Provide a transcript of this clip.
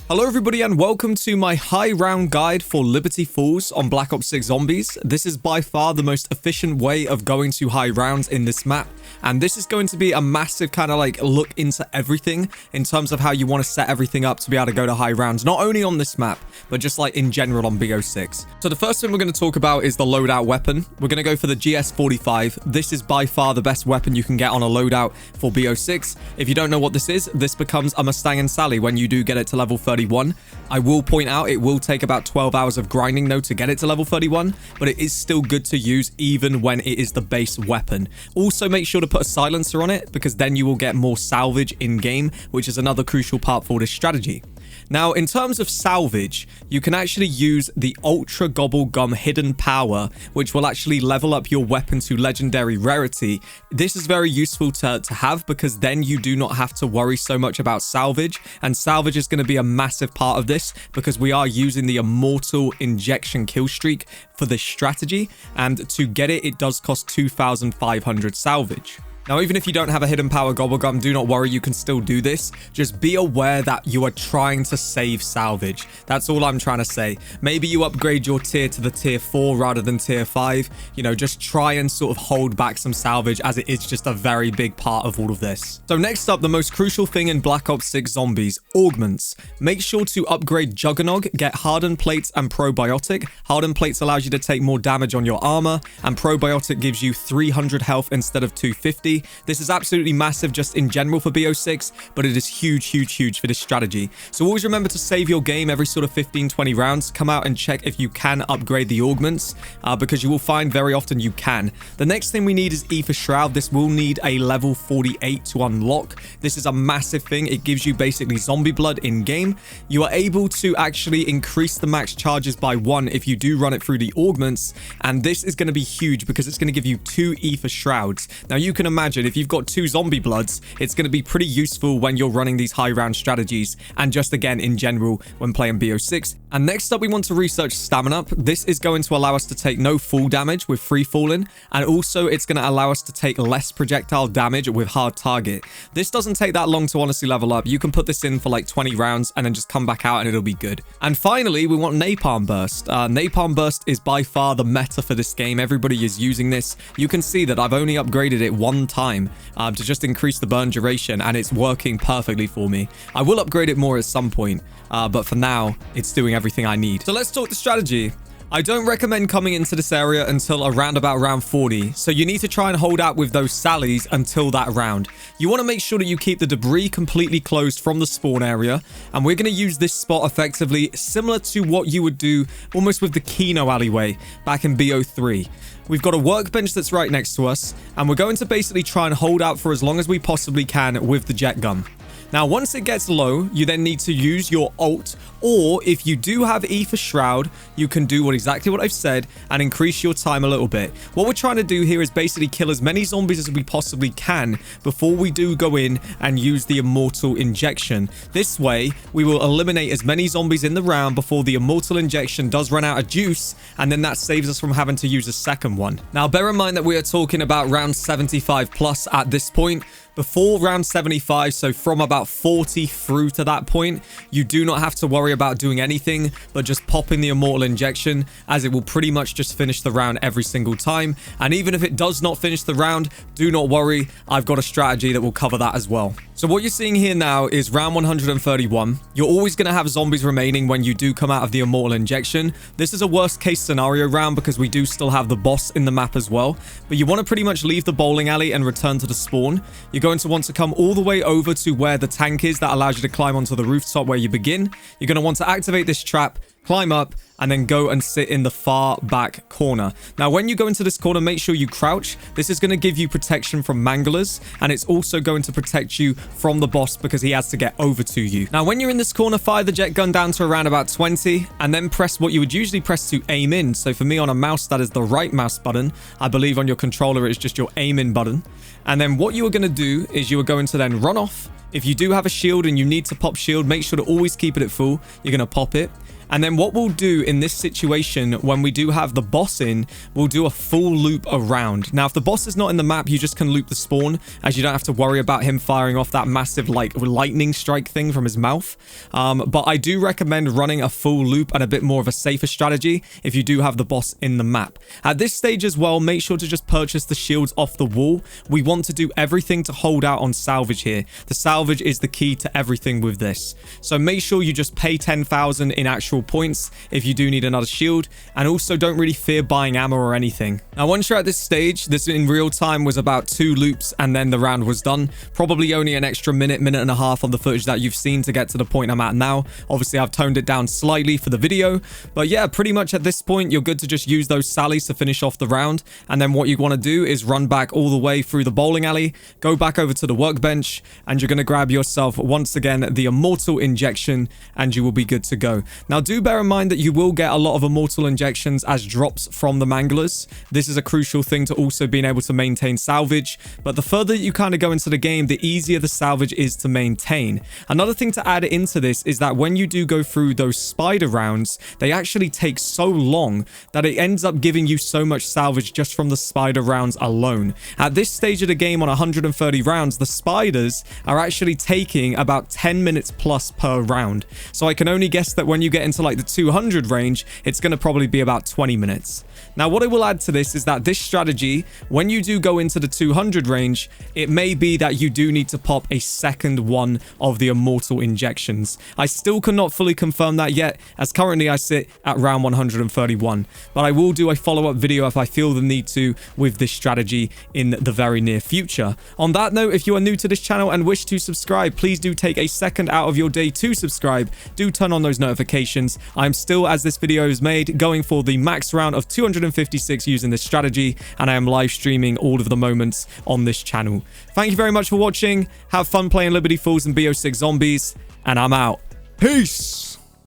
Hello everybody and welcome to my high round guide for Liberty Falls on Black Ops 6 Zombies. This is by far the most efficient way of going to high rounds in this map, and this is going to be a massive kind of like look into everything in terms of how you want to set everything up to be able to go to high rounds, not only on this map but just like in general on BO6. So the first thing we're going to talk about is the loadout weapon. We're going to go for the GS45. This is by far the best weapon you can get on a loadout for BO6. If you don't know what this is, this becomes a Mustang and Sally when you do get it to level 31. I will point out it will take about 12 hours of grinding though to get it to level 31, but it is still good to use even when it is the base weapon. Also make sure to put a silencer on it because then you will get more salvage in game, which is another crucial part for this strategy. Now, in terms of salvage, you can actually use the Ultra Gobblegum hidden power, which will actually level up your weapon to legendary rarity. This is very useful to have because then you do not have to worry so much about salvage, and salvage is going to be a massive part of this because we are using the immortal injection kill streak for this strategy, and to get it, it does cost 2,500 salvage. Now, even if you don't have a hidden power gobblegum, do not worry, you can still do this. Just be aware that you are trying to save salvage. That's all I'm trying to say. Maybe you upgrade your tier to the tier 4 rather than tier 5. You know, just try and sort of hold back some salvage as it is just a very big part of all of this. So next up, the most crucial thing in Black Ops 6 Zombies, Augments. Make sure to upgrade Juggernog, get Hardened Plates and Probiotic. Hardened Plates allows you to take more damage on your armor, and Probiotic gives you 300 health instead of 250. This is absolutely massive just in general for BO6, but it is huge for this strategy. So always remember to save your game every sort of 15-20 rounds. Come out and check if you can upgrade the Augments, because you will find very often you can. The next thing we need is E for Shroud. This will need a level 48 to unlock. This is a massive thing. It gives you basically zombie blood in game. You are able to actually increase the max charges by 1 if you do run it through the Augments, and this is going to be huge because it's going to give you 2 E for Shrouds. Now you can imagine if you've got 2 zombie bloods, it's going to be pretty useful when you're running these high round strategies, and just again in general when playing BO6. And next up, we want to research Stamina Up. This is going to allow us to take no full damage with free falling, and also it's going to allow us to take less projectile damage with hard target. This doesn't take that long to honestly level up. You can put this in for like 20 rounds and then just come back out and it'll be good. And finally, we want Napalm Burst. Napalm Burst is by far the meta for this game. Everybody is using this. You can see that I've only upgraded it one time to just increase the burn duration, and it's working perfectly for me. I will upgrade it more at some point, but for now it's doing everything I need. So let's talk the strategy. I don't recommend coming into this area until around about round 40, so you need to try and hold out with those sallies until that round. You want to make sure that you keep the debris completely closed from the spawn area, and we're going to use this spot effectively similar to what you would do almost with the Kino alleyway back in BO3. We've got a workbench that's right next to us, and we're going to basically try and hold out for as long as we possibly can with the jet gun. Now, once it gets low, you then need to use your ult, or if you do have E for Shroud, you can do exactly what I've said and increase your time a little bit. What we're trying to do here is basically kill as many zombies as we possibly can before we do go in and use the immortal injection. This way, we will eliminate as many zombies in the round before the immortal injection does run out of juice, and then that saves us from having to use a second one. Now, bear in mind that we are talking about round 75 plus at this point. Before round 75, so from about 40 through to that point, you do not have to worry about doing anything but just popping the immortal injection, as it will pretty much just finish the round every single time. And even if it does not finish the round, do not worry, I've got a strategy that will cover that as well. So what you're seeing here now is round 131. You're always going to have zombies remaining when you do come out of the immortal injection. This is a worst case scenario round because we do still have the boss in the map as well. But you want to pretty much leave the bowling alley and return to the spawn. You're going to want to come all the way over to where the tank is that allows you to climb onto the rooftop where you begin. You're going to want to activate this trap, climb up, and then go and sit in the far back corner. Now, when you go into this corner, make sure you crouch. This is going to give you protection from manglers, and it's also going to protect you from the boss because he has to get over to you. Now, when you're in this corner, fire the jet gun down to around about 20, and then press what you would usually press to aim in. So for me on a mouse, that is the right mouse button. I believe on your controller, it's just your aim in button. And then what you are going to do is you are going to then run off. If you do have a shield and you need to pop shield, make sure to always keep it at full. You're going to pop it. And then what we'll do in this situation, when we do have the boss in, we'll do a full loop around. Now, if the boss is not in the map, you just can loop the spawn, as you don't have to worry about him firing off that massive, like, lightning strike thing from his mouth. But I do recommend running a full loop and a bit more of a safer strategy if you do have the boss in the map. At this stage as well, make sure to just purchase the shields off the wall. We want to do everything to hold out on Salvage here. The Salvage is the key to everything with this. So make sure you just pay 10,000 in actual points if you do need another shield, and also don't really fear buying ammo or anything. Now, once you're at this stage, this in real time was about 2 loops and then the round was done. Probably only an extra minute and a half on the footage that you've seen to get to the point I'm at now. Obviously, I've toned it down slightly for the video, but yeah, pretty much at this point, you're good to just use those sallies to finish off the round. And then what you want to do is run back all the way through the bowling alley, go back over to the workbench, and you're going to grab yourself once again the immortal injection, and you will be good to go. Now, do bear in mind that you will get a lot of immortal injections as drops from the manglers. This is a crucial thing to also being able to maintain salvage, but the further you kind of go into the game, the easier the salvage is to maintain. Another thing to add into this is that when you do go through those spider rounds, they actually take so long that it ends up giving you so much salvage just from the spider rounds alone. At this stage of the game, on 130 rounds, the spiders are actually taking about 10 minutes plus per round. So I can only guess that when you get into like the 200 range, it's going to probably be about 20 minutes. Now, what I will add to this is that this strategy, when you do go into the 200 range, it may be that you do need to pop a second one of the immortal injections. I still cannot fully confirm that yet, as currently I sit at round 131, but I will do a follow-up video if I feel the need to with this strategy in the very near future. On that note, if you are new to this channel and wish to subscribe, please do take a second out of your day to subscribe. Do turn on those notifications. I'm still, as this video is made, going for the max round of 256 using this strategy, and I am live streaming all of the moments on this channel. Thank you very much for watching. Have fun playing Liberty Falls and BO6 Zombies, and I'm out. Peace!